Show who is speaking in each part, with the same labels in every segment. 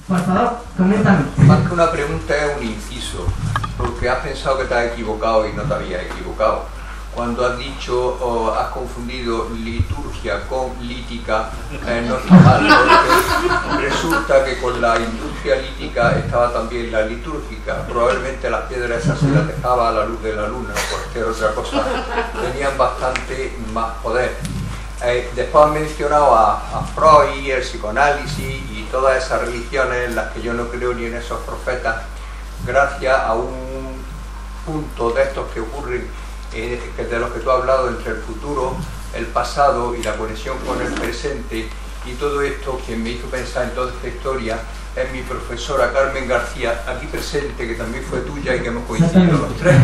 Speaker 1: Por favor, coméntame.
Speaker 2: Más que una pregunta es un inciso, porque has pensado que te has equivocado y no te habías equivocado. Cuando has dicho o has confundido liturgia con lítica, no está mal, porque resulta que con la industria lítica estaba también la litúrgica. Probablemente las piedras esas se las dejaba a la luz de la luna, por hacer otra cosa, tenían bastante más poder. Después has mencionado a Freud, el psicoanálisis y todas esas religiones en las que yo no creo ni en esos profetas, gracias a un punto de estos que ocurren, de los que tú has hablado, entre el futuro, el pasado y la conexión con el presente, y todo esto que me hizo pensar en toda esta historia es mi profesora Carmen García, aquí presente, que también fue tuya y que hemos coincidido los tres.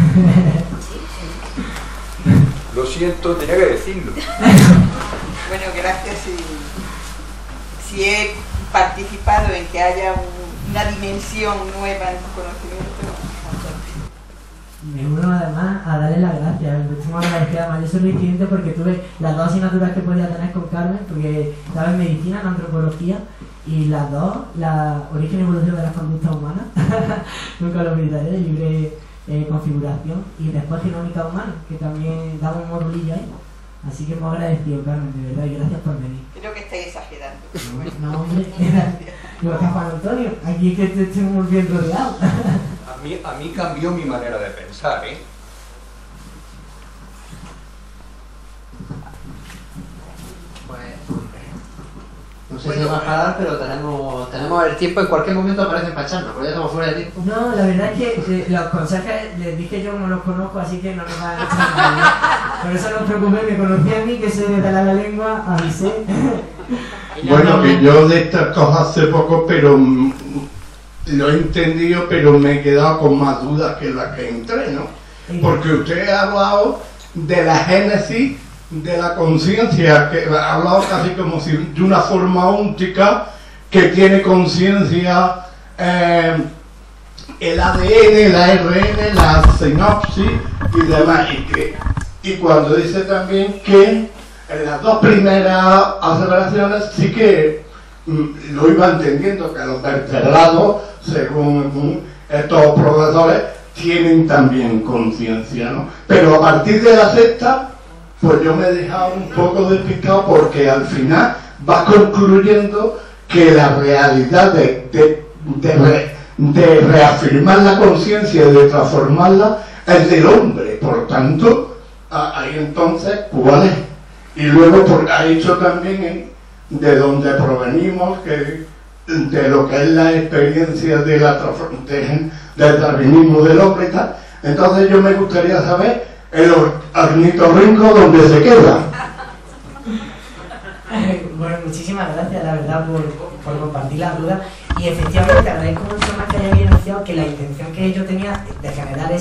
Speaker 2: Lo siento, tenía que decirlo.
Speaker 3: Bueno, gracias. Si he participado en que haya una dimensión nueva en tu conocimiento.
Speaker 1: Me uno además a darle las gracias, muchísimo agradecido. Además, yo soy reincidente porque tuve las dos asignaturas que podía tener con Carmen, porque estaba en medicina, en antropología, y las dos, la origen y evolución de las conductas humanas, nunca lo olvidaré, de libre configuración, y después genómica humana, que también daba un modulillo ahí. Así que muy agradecido, Carmen, de verdad, y gracias por venir.
Speaker 3: Creo que estáis exagerando.
Speaker 1: No, hombre, digo, Juan Antonio, aquí es que te estoy muy bien rodeado.
Speaker 2: A mí cambió mi manera de pensar, ¿eh?
Speaker 4: Pues, no sé si va a parar, pero tenemos el tiempo, en cualquier momento aparecen para echarnos, porque ya estamos fuera de tiempo.
Speaker 1: No, la verdad es que los conserjes les dije yo no los conozco, así que no nos van a echar nada. Por eso no os preocupéis, me conocí a mí, que soy de la lengua, avisé.
Speaker 5: Bueno, que yo de estas cosas hace poco, pero lo he entendido, pero me he quedado con más dudas que las que entré, ¿no? Porque usted ha hablado de la génesis de la conciencia, que ha hablado casi como si de una forma óntica que tiene conciencia, el ADN, el ARN, la sinopsis y demás, y cuando dice también que en las dos primeras aseveraciones sí que lo iba entendiendo, que los vertebrados, según estos profesores, tienen también conciencia, ¿no? Pero a partir de la sexta, pues yo me he dejado un poco despistado, porque al final va concluyendo que la realidad de reafirmar la conciencia y de transformarla es del hombre. Por tanto, ahí entonces, ¿cuál es? Y luego ha dicho también de dónde provenimos, que de lo que es la experiencia de del darwinismo del hombre y tal. Entonces yo me gustaría saber el ornitorrinco donde se queda.
Speaker 1: Bueno, muchísimas gracias, la verdad, por compartir las dudas. Y efectivamente agradezco mucho más que hayáis enunciado que la intención que yo tenía de generar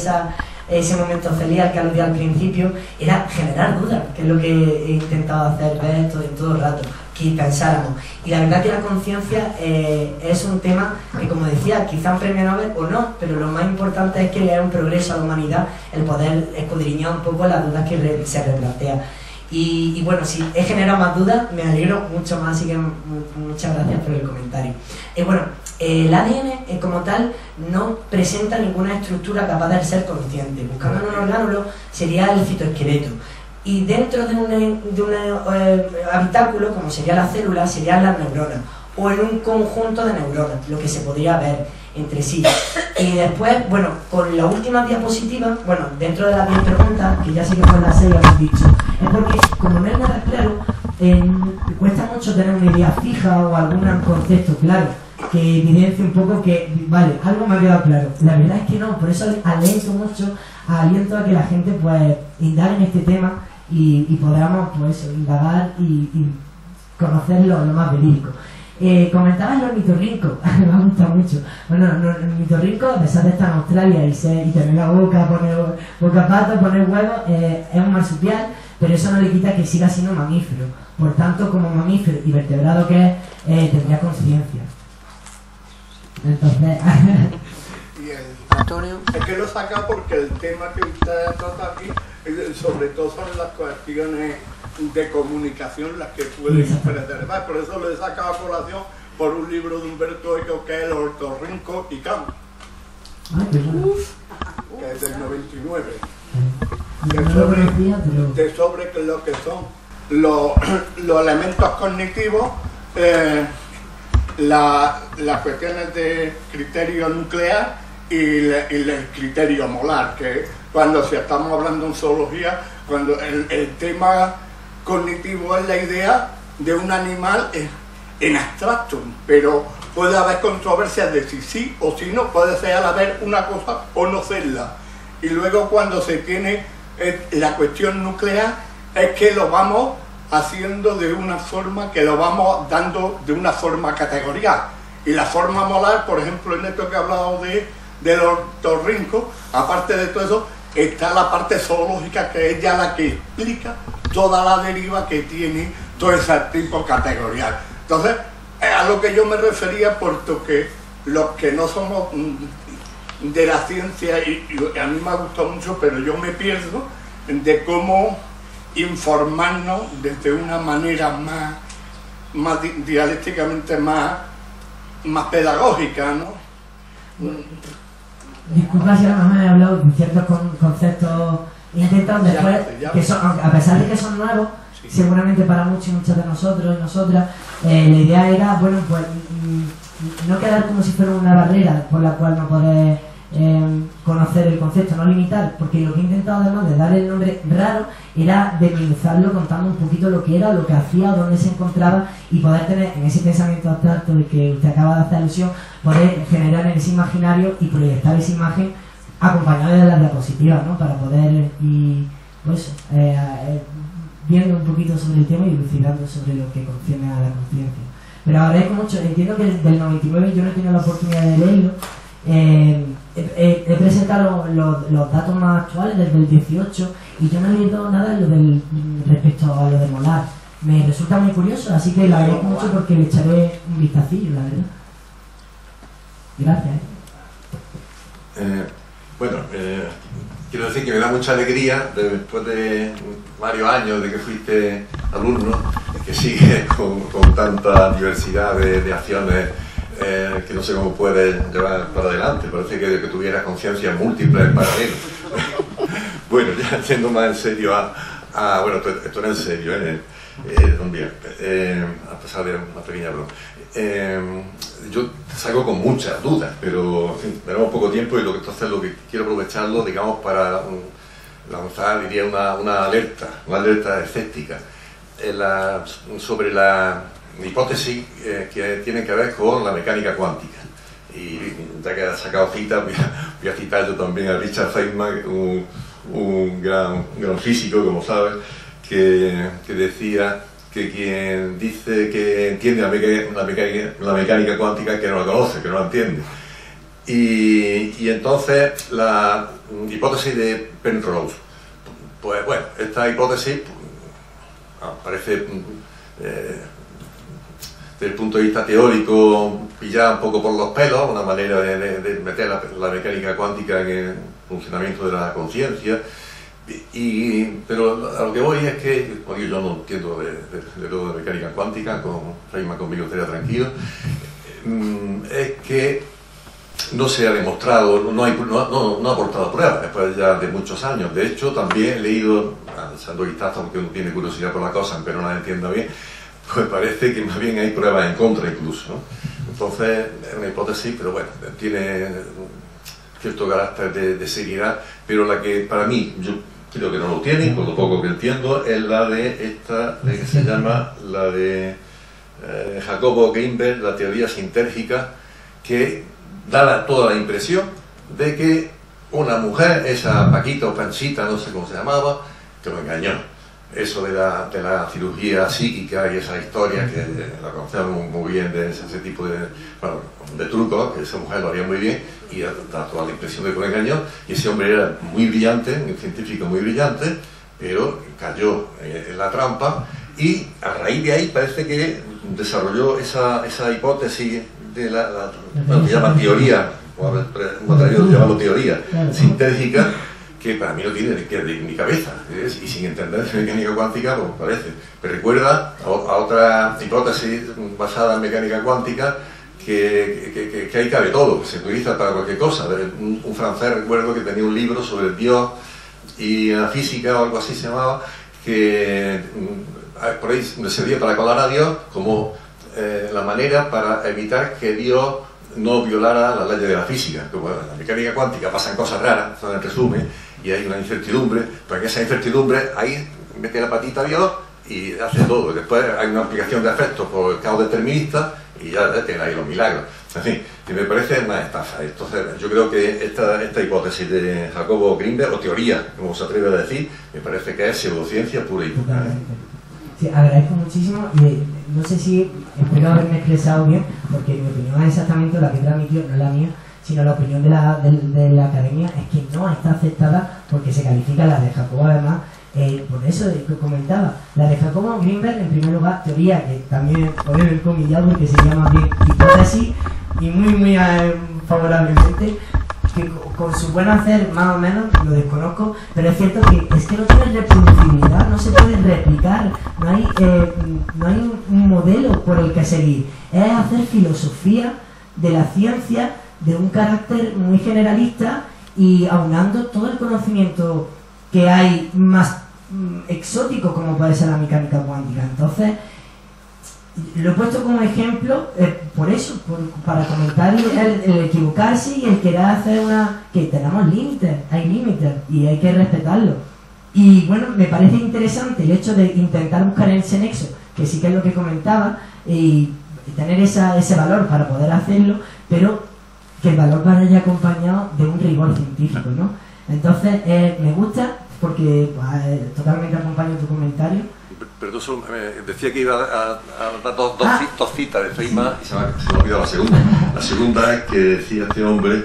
Speaker 1: ese momento feliz al que aludía al principio era generar dudas, que es lo que he intentado hacer ver todo el rato, que pensáramos. Y la verdad que la conciencia es un tema que, como decía, quizá un premio Nobel o no, pero lo más importante es que le da un progreso a la humanidad el poder escudriñar un poco las dudas que se replantean. Y bueno, si he generado más dudas, me alegro mucho más, así que muchas gracias por el comentario. Bueno, el ADN como tal no presenta ninguna estructura capaz de ser consciente. Buscando en un orgánulo sería el citoesqueleto. Y dentro de un habitáculo, como sería la célula, serían las neuronas, o en un conjunto de neuronas, lo que se podría ver entre sí. Y después, bueno, con la última diapositiva, bueno, dentro de las 10 preguntas, que ya sé que con las 6 hemos dicho, es porque como no es nada claro, cuesta mucho tener una idea fija o algún concepto claro que evidencie un poco que, vale, algo me ha quedado claro. La verdad es que no, por eso aliento mucho, aliento a que la gente pues indague en este tema y podamos pues indagar y conocerlo lo más verídico. Comentabas el ornitorrinco, me ha gustado mucho. Bueno, el ornitorrinco, a pesar de estar en Australia y tener la boca, poner boca pato, poner huevos, es un marsupial, pero eso no le quita que siga siendo mamífero. Por tanto, como mamífero y vertebrado que es, tendría conciencia. Entonces...
Speaker 4: Antonio.
Speaker 5: Es que lo saca porque el tema que usted trata aquí, sobre todo son las cuestiones de comunicación las que pueden preservar. Por eso lo he sacado a colación, por un libro de Humberto Eco que es El ornitorrinco y Can, que es del 99, sobre lo que son los elementos cognitivos, las cuestiones de criterio nuclear y el criterio molar, que cuando si estamos hablando en zoología, cuando el tema cognitivo es la idea de un animal en abstracto, pero puede haber controversias de si sí o si no, puede ser a la vez una cosa o no serla. Y luego cuando se tiene la cuestión nuclear es que lo vamos haciendo de una forma que lo vamos dando de una forma categorial. Y la forma molar, por ejemplo, en esto que he hablado del ornitorrinco, aparte de todo eso, está la parte zoológica, que es ya la que explica toda la deriva que tiene todo ese tipo categorial. Entonces, a lo que yo me refería, puesto que los que no somos de la ciencia, y a mí me ha gustado mucho, pero yo me pierdo de cómo informarnos desde una manera más dialécticamente más pedagógica, ¿no?
Speaker 1: Disculpa si a lo mejor he hablado de ciertos conceptos intentados después, que son, a pesar de que son nuevos, seguramente para muchos y muchas de nosotros y nosotras, la idea era, bueno, pues no quedar como si fuera una barrera por la cual no poder conocer el concepto, no limitar, porque lo que he intentado además de darle el nombre raro era desmenuzarlo contando un poquito lo que era, lo que hacía, dónde se encontraba, y poder tener en ese pensamiento abstracto de que usted acaba de hacer alusión, poder generar en ese imaginario y proyectar esa imagen acompañada de las diapositivas, ¿no? Para poder ir, pues, viendo un poquito sobre el tema y elucidando sobre lo que concierne a la conciencia. Pero agradezco mucho, entiendo que del 99 yo no he tenido la oportunidad de leerlo. He presentado los datos más actuales desde el 18 y yo no he leído nada respecto a lo de molar. Me resulta muy curioso, así que lo agradezco mucho porque le echaré un vistacillo, la verdad. Gracias.
Speaker 6: Bueno, quiero decir que me da mucha alegría, después de varios años de que fuiste alumno, que sigues con tanta diversidad de acciones que no sé cómo puedes llevar para adelante. Parece que tuvieras conciencias múltiples en paralelo. Bueno, ya siendo más en serio, bueno, esto no es en serio, también, a pesar de una pequeña broma. Yo salgo con muchas dudas, pero en fin, tenemos poco tiempo y entonces lo que quiero aprovecharlo, digamos, para lanzar, diría, una alerta escéptica sobre la hipótesis que tienen que ver con la mecánica cuántica. Y ya que has sacado cita, voy a citar yo también a Richard Feynman, un gran físico, como sabes, que decía que quien dice que entiende la mecánica cuántica, que no la conoce, que no la entiende. Y entonces la hipótesis de Penrose, pues bueno, esta hipótesis parece desde el punto de vista teórico pillada un poco por los pelos, una manera de meter la mecánica cuántica en el funcionamiento de la conciencia. Pero a lo que voy es que, como digo, yo no entiendo de todo de mecánica cuántica, con Feynman conmigo estaría tranquilo, es que no se ha demostrado, no ha aportado pruebas después ya de muchos años. De hecho, también he leído, echando vistazos porque uno tiene curiosidad por la cosa, pero no la entienda bien, pues parece que más bien hay pruebas en contra incluso, ¿no? Entonces, es una hipótesis, pero bueno, tiene cierto carácter de seriedad, pero la que para mí, yo creo que no lo tiene, por lo poco que entiendo, es la de esta, que se llama la de Jacobo Greenberg, la teoría sintérgica, que da toda la impresión de que una mujer, esa Paquita o Panchita, no sé cómo se llamaba, que lo engañó. Eso de la cirugía psíquica y esa historia que la conocemos muy bien, de ese tipo de trucos, que esa mujer lo haría muy bien y da toda la impresión de que lo engañó. Y ese hombre era muy brillante, un científico muy brillante, pero cayó en la trampa y a raíz de ahí parece que desarrolló esa hipótesis de que llama teoría, o llamarlo teoría sintética, que para mí no tiene ni cabeza, y sin entender mecánica cuántica, pues parece. Me recuerda a otra hipótesis basada en mecánica cuántica, que ahí cabe todo, que se utiliza para cualquier cosa. Un francés, recuerdo, que tenía un libro sobre Dios y la física o algo así se llamaba, que por ahí servía para colar a Dios como la manera para evitar que Dios no violara las leyes de la física. Como en la mecánica cuántica pasan cosas raras, en resumen, y hay una incertidumbre, pero en esa incertidumbre ahí mete la patita a Dios y hace todo. Y después hay una aplicación de efectos por el caos determinista y ya tienen ahí los milagros. En fin, que me parece una estafa. Entonces, yo creo que esta hipótesis de Jacobo Grinberg, o teoría, como se atreve a decir, me parece que es pseudociencia pura y dura.
Speaker 1: Sí, agradezco muchísimo y no sé si espero haberme expresado bien, porque mi opinión es exactamente la que transmitió, no la mía, sino la opinión de la academia es que no está aceptada porque se califica la de Jacobo, además, por eso que comentaba, la de Jacobo Grinberg, en primer lugar, teoría que también poner el comillado porque se llama bien hipótesis y muy favorablemente, que con su buen hacer, más o menos, lo desconozco, pero es cierto que es que no tiene reproducibilidad, no se puede replicar, no hay un modelo por el que seguir, es hacer filosofía de la ciencia de un carácter muy generalista y aunando todo el conocimiento que hay más exótico como puede ser la mecánica cuántica. Entonces, lo he puesto como ejemplo por eso, para comentar el equivocarse y el querer hacer que tenemos límites, hay límites y hay que respetarlos. Y bueno, me parece interesante el hecho de intentar buscar ese nexo, que sí que es lo que comentaba, y tener ese valor para poder hacerlo, pero que el valor vaya acompañado de un rigor científico, ¿no? Entonces, me gusta porque totalmente acompaño tu comentario.
Speaker 6: Perdón, solo decía que iba a dar dos citas de Feynman y se me ha olvidado la segunda. La segunda es que decía este hombre,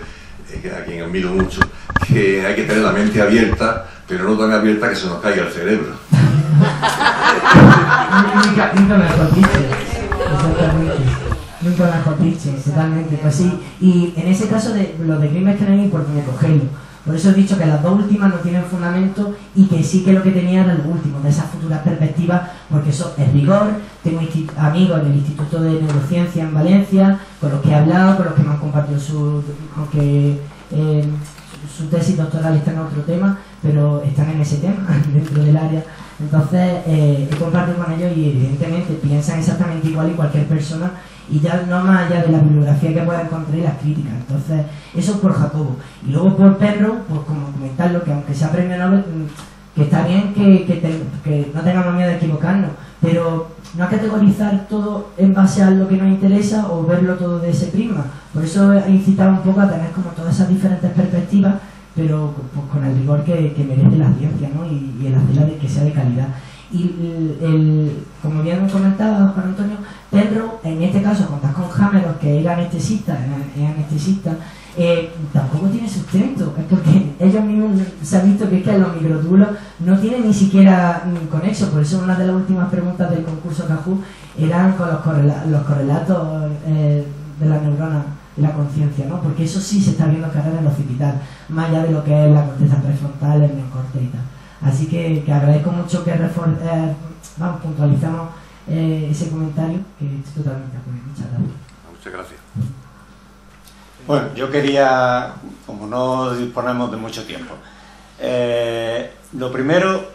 Speaker 6: a quien admiro mucho, que hay que tener la mente abierta, pero no tan abierta que se nos caiga el cerebro.
Speaker 1: Nunca mejor dicho, exactamente. Nunca mejor dicho, totalmente. Pues sí, y en ese caso de los de Grinberg que no hay oportunidad de cogerlo. Por eso he dicho que las dos últimas no tienen fundamento y que sí que lo que tenía era lo último, de esas futuras perspectivas, porque eso es rigor. Tengo amigos en el Instituto de Neurociencia en Valencia, con los que he hablado, con los que me han compartido aunque su tesis doctoral está en otro tema, pero están en ese tema, dentro del área. Entonces, he compartido con ellos y evidentemente piensan exactamente igual y cualquier persona, y ya no más allá de la bibliografía que pueda encontrar y las críticas. Entonces, eso por Jacobo. Y luego por Penrose, pues como comentarlo, que aunque sea premio Nobel, que está bien que no tengamos miedo de equivocarnos, pero no categorizar todo en base a lo que nos interesa o verlo todo de ese prisma. Por eso he incitado un poco a tener como todas esas diferentes perspectivas, pero pues, con el rigor que merece la ciencia, ¿no? Y el hacerla que sea de calidad. Y como bien comentaba Juan Antonio, Penrose, en este caso, contar con Hameroff, que era anestesista, tampoco tiene sustento, es porque ellos mismos se han visto que es que los microtúbulos no tienen ni siquiera conexo. Por eso una de las últimas preguntas del concurso Kahoot eran con los correlatos de la neurona de la conciencia, ¿no? Porque eso sí se está viendo cargar en el occipital, más allá de lo que es la corteza prefrontal, el neocorte y tal. Así que agradezco mucho que puntualizamos ese comentario, que estoy totalmente de acuerdo. Muchas gracias.
Speaker 6: Muchas gracias.
Speaker 7: Bueno, yo quería, como no disponemos de mucho tiempo, lo primero,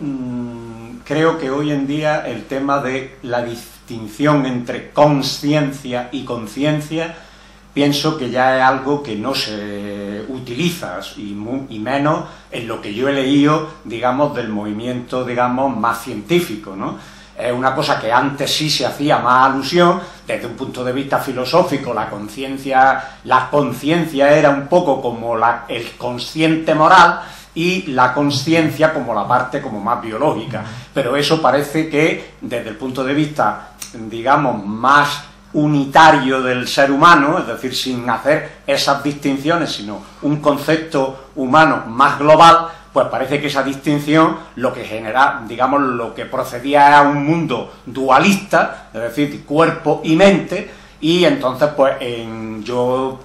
Speaker 7: creo que hoy en día el tema de la distinción entre consciencia y conciencia, pienso que ya es algo que no se utiliza, y menos en lo que yo he leído, digamos, del movimiento, digamos, más científico, ¿no? Es una cosa que antes sí se hacía más alusión, desde un punto de vista filosófico. La conciencia era un poco como el consciente moral, y la consciencia como la parte como más biológica, pero eso parece que desde el punto de vista, digamos, más unitario del ser humano, es decir, sin hacer esas distinciones, sino un concepto humano más global, pues parece que esa distinción lo que genera, digamos, lo que procedía a un mundo dualista, es decir, cuerpo y mente, y entonces pues yo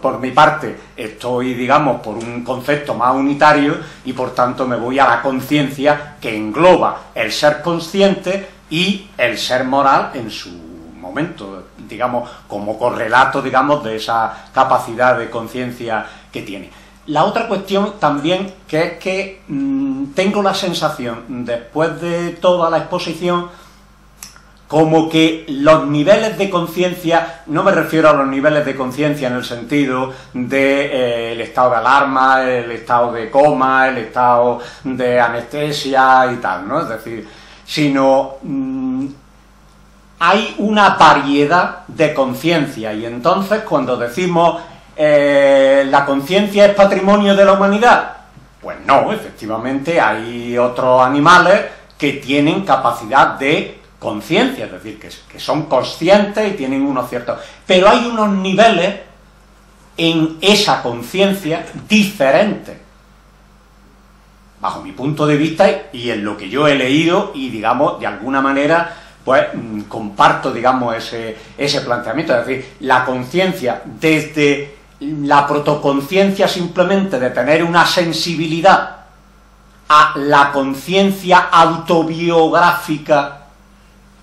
Speaker 7: por mi parte, estoy, digamos, por un concepto más unitario y por tanto me voy a la conciencia que engloba el ser consciente y el ser moral en su momento, digamos, como correlato, digamos, de esa capacidad de conciencia que tiene. La otra cuestión también, que es que tengo la sensación, después de toda la exposición, como que los niveles de conciencia, no me refiero a los niveles de conciencia en el sentido de el estado de alarma, el estado de coma, el estado de anestesia y tal, ¿no? Es decir, sino hay una variedad de conciencia, y entonces cuando decimos la conciencia es patrimonio de la humanidad, pues no, efectivamente hay otros animales que tienen capacidad de conciencia, es decir, que son conscientes y tienen unos ciertos... Pero hay unos niveles en esa conciencia diferentes, bajo mi punto de vista y en lo que yo he leído, y digamos, de alguna manera, pues comparto, digamos, ese planteamiento. Es decir, la conciencia desde la protoconciencia simplemente de tener una sensibilidad a la conciencia autobiográfica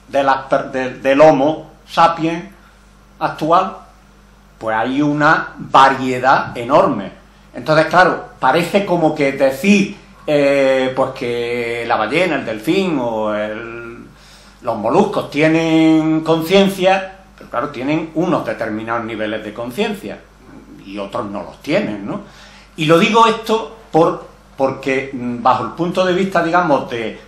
Speaker 7: del Homo sapiens actual, pues hay una variedad enorme. Entonces, claro, parece como que decir pues que la ballena, el delfín o los moluscos tienen conciencia, pero claro, tienen unos determinados niveles de conciencia y otros no los tienen, ¿no? Y lo digo esto porque bajo el punto de vista, digamos, del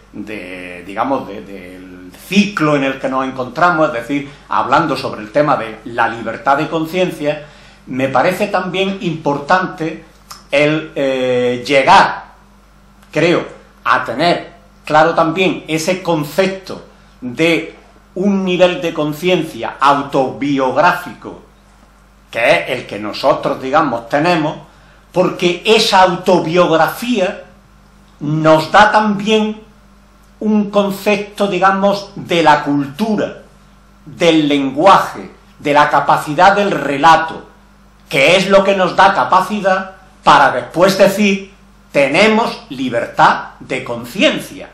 Speaker 7: ciclo en el que nos encontramos, es decir, hablando sobre el tema de la libertad de conciencia, me parece también importante el llegar, creo, a tener claro también ese concepto de un nivel de conciencia autobiográfico, que es el que nosotros, digamos, tenemos, porque esa autobiografía nos da también un concepto, digamos, de la cultura, del lenguaje, de la capacidad del relato, que es lo que nos da capacidad para después decir, tenemos libertad de conciencia,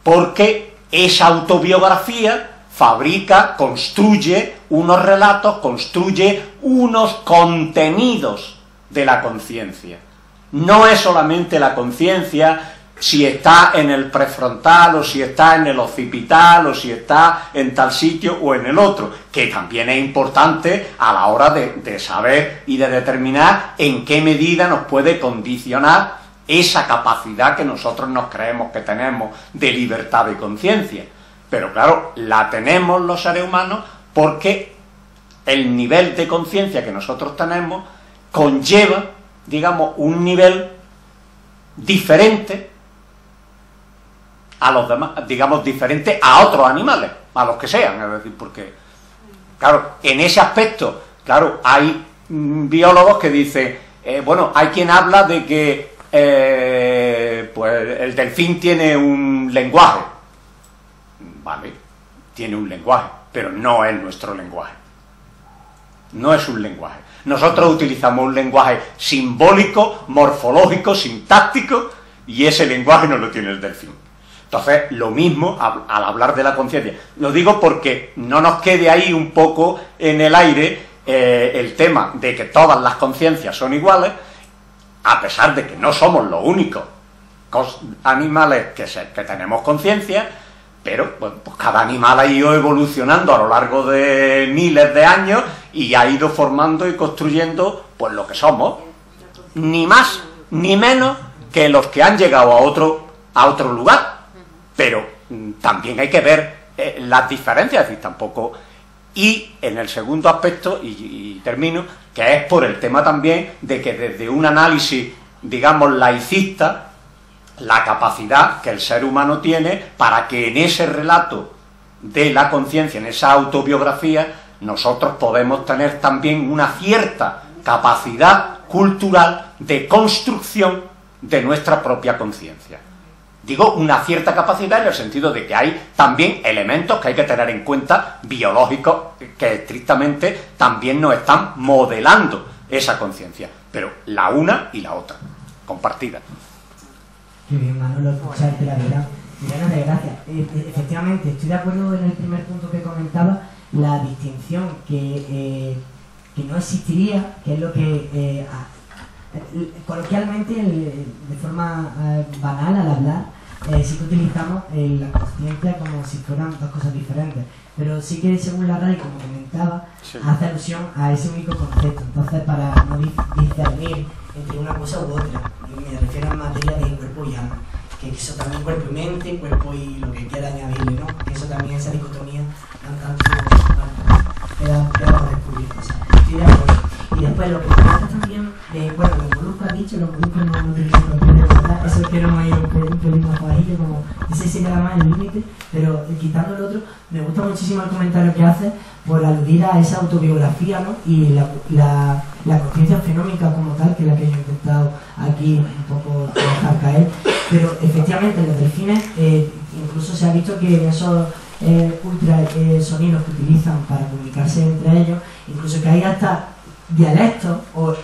Speaker 7: porque esa autobiografía fabrica, construye unos relatos, construye unos contenidos de la conciencia. No es solamente la conciencia si está en el prefrontal, o si está en el occipital, o si está en tal sitio o en el otro, que también es importante a la hora de saber y de determinar en qué medida nos puede condicionar esa capacidad que nosotros nos creemos que tenemos de libertad de conciencia. Pero claro, la tenemos los seres humanos porque el nivel de conciencia que nosotros tenemos conlleva, digamos, un nivel diferente a los demás, digamos, diferente a otros animales, a los que sean, es decir, porque, claro, en ese aspecto, claro, hay biólogos que dicen, bueno, hay quien habla de que pues el delfín tiene un lenguaje, vale, tiene un lenguaje, pero no es nuestro lenguaje, no es un lenguaje. Nosotros utilizamos un lenguaje simbólico, morfológico, sintáctico, y ese lenguaje no lo tiene el delfín. Entonces, lo mismo al hablar de la conciencia. Lo digo porque no nos quede ahí un poco en el aire el tema de que todas las conciencias son iguales, a pesar de que no somos los únicos animales que tenemos conciencia, pero pues cada animal ha ido evolucionando a lo largo de miles de años y ha ido formando y construyendo pues lo que somos, ni más ni menos que los que han llegado a otro lugar. Pero también hay que ver las diferencias, es decir, tampoco... Y en el segundo aspecto, y termino, que es por el tema también de que desde un análisis, digamos, laicista, la capacidad que el ser humano tiene para que en ese relato de la conciencia, en esa autobiografía, nosotros podemos tener también una cierta capacidad cultural de construcción de nuestra propia conciencia. Digo una cierta capacidad en el sentido de que hay también elementos que hay que tener en cuenta biológicos que estrictamente también nos están modelando esa conciencia, pero la una y la otra, compartida.
Speaker 1: Qué bien, Manolo, escucharte, la verdad. Millones de gracias. Efectivamente, estoy de acuerdo en el primer punto que comentaba, la distinción que no existiría, que es lo que coloquialmente, de forma banal al hablar, sí que utilizamos la consciencia como si fueran dos cosas diferentes, pero sí que según la RAI, como comentaba, sí, hace alusión a ese único concepto. Entonces, para no discernir entre una cosa u otra, me refiero a materia de cuerpo y alma, que eso también cuerpo y mente, cuerpo y lo que quiera añadirle, ¿no? Que eso también, esa dicotomía, queda por descubrir cosas. Estoy de acuerdo. Y después lo que comentas también, bueno, los moluscos has dicho, los moluscos no tienen control de verdad, eso quiero no ir un pelín más bajillo, como ese sería más el límite, pero quitando el otro, me gusta muchísimo el comentario que haces por aludir a esa autobiografía, ¿no? Y la conciencia fenómica como tal, que es la que yo he intentado aquí un poco dejar caer, pero efectivamente en los delfines incluso se ha visto que en esos ultrasonidos que utilizan para comunicarse entre ellos, incluso que hay hasta dialectos o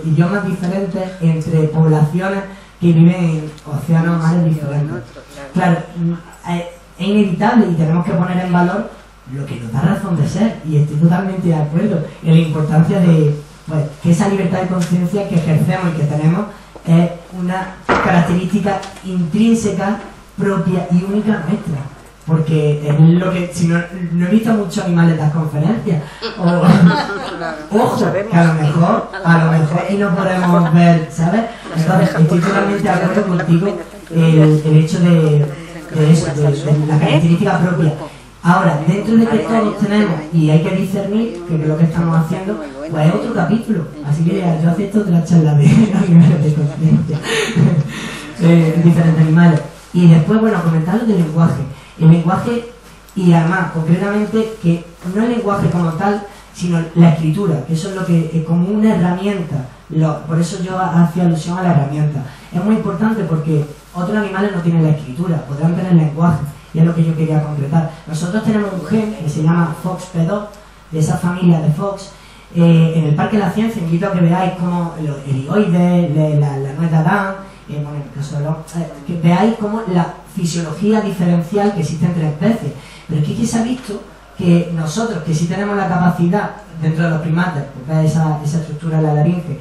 Speaker 1: idiomas diferentes entre poblaciones que viven en océanos mares diferentes. Claro, es inevitable y tenemos que poner en valor lo que nos da razón de ser, y estoy totalmente de acuerdo en la importancia de que esa libertad de conciencia que ejercemos y que tenemos es una característica intrínseca, propia y única nuestra. Porque es lo que, si no he visto muchos animales en las conferencias, ojo, que a lo mejor y no podemos ver, ¿sabes? Entonces estoy totalmente de acuerdo contigo el hecho de eso, de la característica propia. Ahora, dentro de que todos tenemos, y hay que discernir, que es lo que estamos haciendo, pues es otro capítulo. Así que yo acepto de la charla de animales de conciencia, diferentes animales. Y después, bueno, comentar lo del lenguaje. El lenguaje, y además, concretamente, que no el lenguaje como tal, sino la escritura, que eso es lo que, como una herramienta, por eso yo hacía alusión a la herramienta. Es muy importante porque otros animales no tienen la escritura, podrán tener lenguaje, y es lo que yo quería concretar. Nosotros tenemos un gen que se llama FOXP2, de esa familia de Fox. En el Parque de la Ciencia invito a que veáis como los helioides, la nuez de Adán, bueno, en el caso de que veáis como la fisiología diferencial que existe entre especies. Pero es que se ha visto que nosotros, que sí tenemos la capacidad, dentro de los primates, porque esa estructura de la laringe,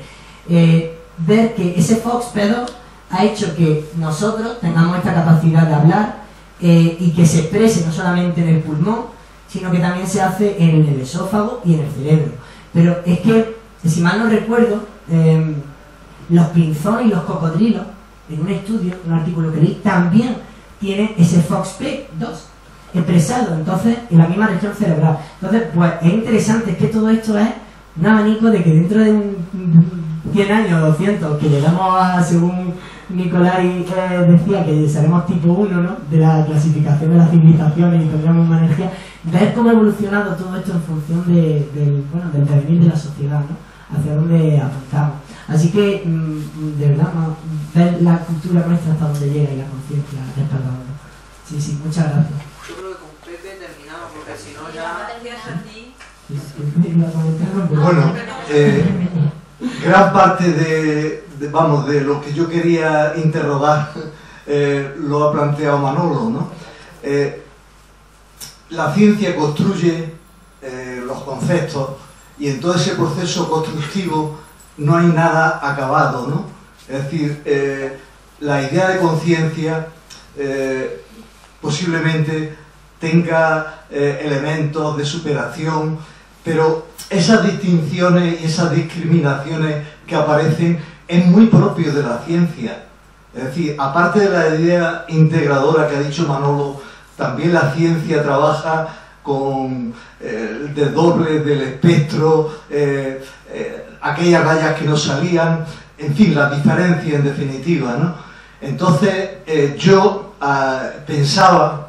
Speaker 1: ver que ese FOXP2 ha hecho que nosotros tengamos esta capacidad de hablar y que se exprese no solamente en el pulmón, sino que también se hace en el esófago y en el cerebro. Pero es que, si mal no recuerdo, los pinzones y los cocodrilos, en un estudio, un artículo que leí, también tienen ese FOXP2 expresado, entonces, en la misma región cerebral. Entonces, pues es interesante, es que todo esto es un abanico de que dentro de 100 años o 200, que llegamos a, según Nicolai decía, que seremos tipo 1, ¿no?, de la clasificación de las civilizaciones y tendremos una energía, ver cómo ha evolucionado todo esto en función del devenir de la sociedad, ¿no?, hacia dónde apuntamos. Así que, de verdad, ver la cultura nuestra hasta donde llega y la conciencia despertadora. Sí, muchas gracias.
Speaker 4: Yo creo que con Pepe terminamos, porque si no ya...
Speaker 5: Bueno, gran parte de lo que yo quería interrogar lo ha planteado Manolo, ¿no? La ciencia construye los conceptos y en todo ese proceso constructivo no hay nada acabado, ¿no? Es decir, la idea de conciencia posiblemente tenga elementos de superación, pero esas distinciones y esas discriminaciones que aparecen es muy propio de la ciencia. Es decir, aparte de la idea integradora que ha dicho Manolo, también la ciencia trabaja con el desdoble del espectro, aquellas rayas que no salían, en fin, las diferencias en definitiva, ¿no? Entonces yo pensaba,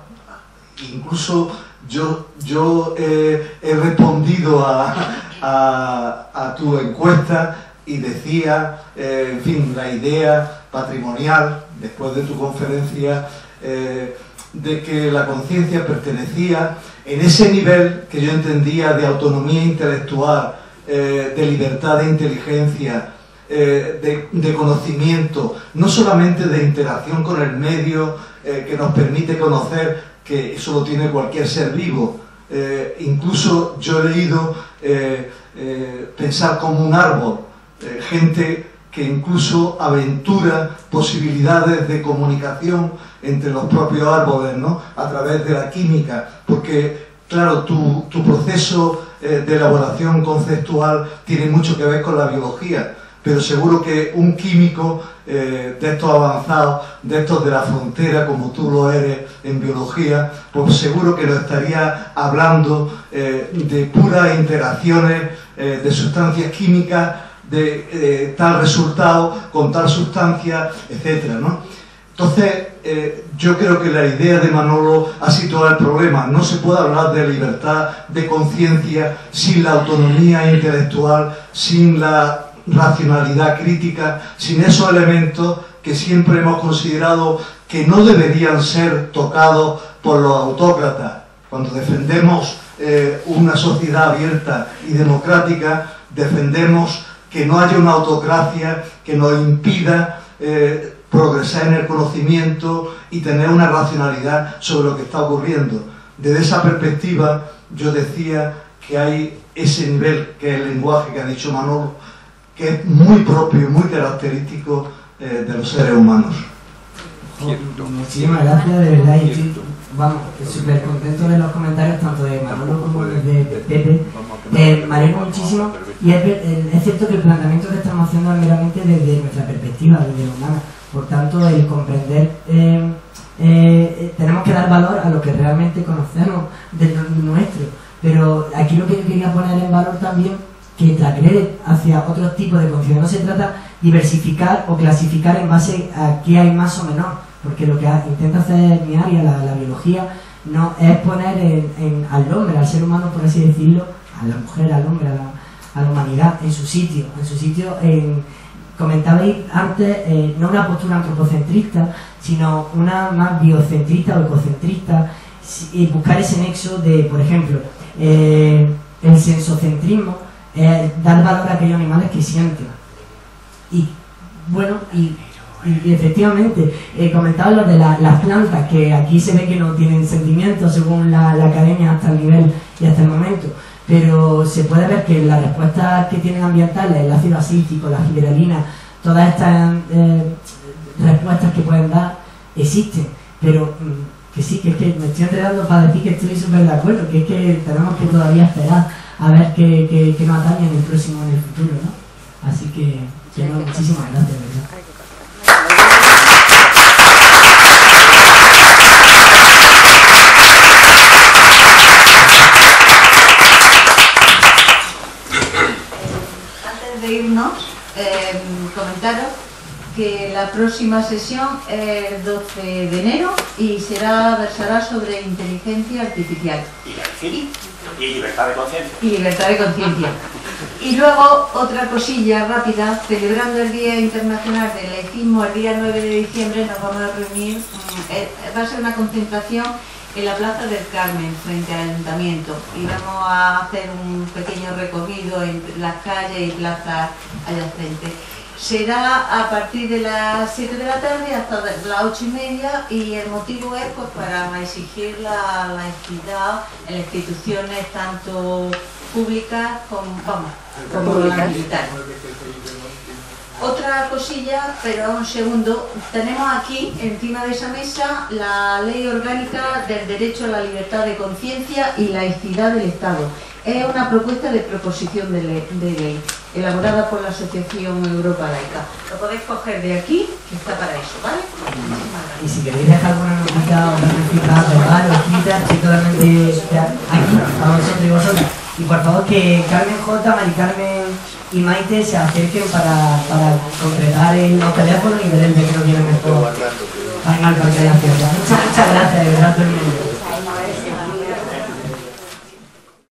Speaker 5: incluso yo he respondido a tu encuesta y decía, en fin, la idea patrimonial, después de tu conferencia, de que la conciencia pertenecía en ese nivel que yo entendía de autonomía intelectual
Speaker 8: de libertad de inteligencia, de conocimiento, no solamente de interacción con el medio que nos permite conocer, que eso lo tiene cualquier ser vivo. Incluso yo he leído pensar como un árbol, gente que incluso aventura posibilidades de comunicación entre los propios árboles, ¿no? A través de la química, porque claro, tu proceso de elaboración conceptual tiene mucho que ver con la biología, pero seguro que un químico de estos avanzados, de estos de la frontera, como tú lo eres en biología, pues seguro que nos estaría hablando de puras interacciones de sustancias químicas, de tal resultado con tal sustancia, etcétera, ¿no? Entonces, yo creo que la idea de Manolo ha situado el problema. No se puede hablar de libertad de conciencia sin la autonomía intelectual, sin la racionalidad crítica, sin esos elementos que siempre hemos considerado que no deberían ser tocados por los autócratas. Cuando defendemos una sociedad abierta y democrática, defendemos que no haya una autocracia que nos impida progresar en el conocimiento y tener una racionalidad sobre lo que está ocurriendo. Desde esa perspectiva, yo decía que hay ese nivel, que es el lenguaje que ha dicho Manolo, que es muy propio, muy característico de los seres humanos.
Speaker 1: Muchísimas gracias, de verdad, y estoy, vamos, súper contento de los comentarios tanto de Manolo como de Pepe. Me alegro muchísimo, y es cierto que el planteamiento que estamos haciendo es meramente desde nuestra perspectiva, desde lo humano. Por tanto, el comprender, tenemos que dar valor a lo que realmente conocemos de lo nuestro, pero aquí lo que yo quería poner en valor también, que trasgrede hacia otros tipos de conciencia. No se trata de diversificar o clasificar en base a qué hay más o menos, porque lo que intenta hacer mi área, la biología, no es poner al hombre, al ser humano, por así decirlo, a la mujer, al hombre, a la humanidad, en su sitio, comentabais antes, no una postura antropocentrista, sino una más biocentrista o ecocentrista, y buscar ese nexo de, por ejemplo, el sensocentrismo, dar valor a aquellos animales que sienten. Y bueno, y efectivamente, comentaba lo de las plantas, que aquí se ve que no tienen sentimientos según la academia hasta el nivel y hasta el momento, pero se puede ver que las respuestas que tienen ambientales, el ácido acítico, la giberelina, todas estas respuestas que pueden dar existen, pero que sí, que es que me estoy enterando para decir que estoy súper de acuerdo, que es que tenemos que todavía esperar a ver qué nos atañe en el próximo, en el futuro, ¿no? Así que no, muchísimas gracias, ¿verdad?
Speaker 9: Antes de irnos, comentaros que la próxima sesión es el 12 de enero y versará sobre inteligencia artificial.
Speaker 10: Y libertad de conciencia.
Speaker 9: Y libertad de conciencia. Y luego, otra cosilla rápida, celebrando el Día Internacional del Laicismo, el día 9 de diciembre nos vamos a reunir, va a ser una concentración en la Plaza del Carmen, frente al Ayuntamiento, y vamos a hacer un pequeño recorrido entre las calles y plazas adyacentes. Será a partir de las 7 de la tarde hasta las 8:30, y el motivo es pues para exigir la laicidad en las instituciones tanto públicas como militares. Otra cosilla, pero un segundo, tenemos aquí encima de esa mesa la Ley Orgánica del Derecho a la Libertad de Conciencia y Laicidad del Estado. Es una propuesta de proposición de ley elaborada por la Asociación Europa Laica. Lo podéis coger de aquí, que está para eso, ¿vale?
Speaker 1: Y si queréis dejar alguna notita o una notita verbal o escrita, estoy totalmente aquí, a vosotros y vosotras. Y por favor que Carmen J, Mari Carmen y Maite se acerquen para concretar los teléfonos y ver el de que no tiene mejor. Muchas gracias, de verdad.